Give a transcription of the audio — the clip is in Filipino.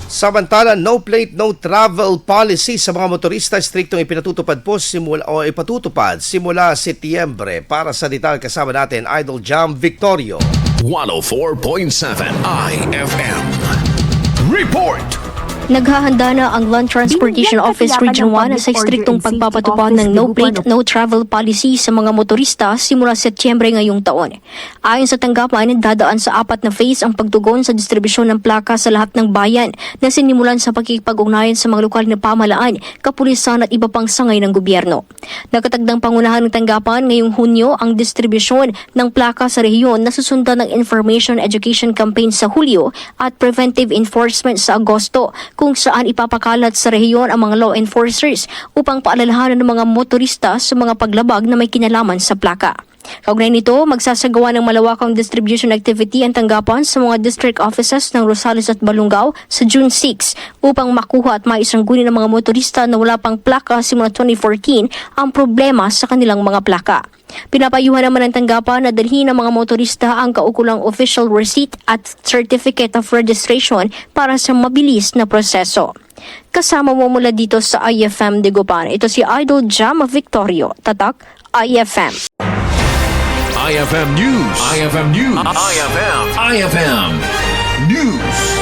Samantala, no plate, no travel policy sa mga motorista, striktong ipinatutupad po ipatutupad simula Setyembre. Para sa detalye kasama natin, Idol Jam Victorio. 104.7 IFM Report. Naghahanda na ang Land Transportation Office Region 1 sa striktong pagpapatupad ng no plate, no travel policy sa mga motorista simula Setyembre ngayong taon. Ayon sa tanggapan, dadaan sa apat na phase ang pagtugon sa distribusyon ng plaka sa lahat ng bayan na sinimulan sa pakikipag-ugnayan sa mga lokal na pamahalaan, kapulisan at iba pang sangay ng gobyerno. Nakatakdang pangunahan ng tanggapan ngayong Hunyo ang distribusyon ng plaka sa rehiyon na susundan ng Information Education Campaign sa Hulyo at preventive enforcement sa Agosto, kung saan ipapakalat sa rehiyon ang mga law enforcers upang paalalahanan ng mga motorista sa mga paglabag na may kinalaman sa plaka. Kaugnay nito, magsasagawa ng malawakang distribution activity ang tanggapan sa mga district offices ng Rosales at Balungao sa June 6 upang makuha at maisanggunin ng mga motorista na wala pang plaka simula 2014 ang problema sa kanilang mga plaka. Pinapayuhan naman ng tanggapan na dalhin ng mga motorista ang kaukulang official receipt at certificate of registration para sa mabilis na proseso. Kasama mo mula dito sa IFM Dagupan, ito si Idol Jam Victorio, Tatak IFM. IFM News. IFM News. IFM News.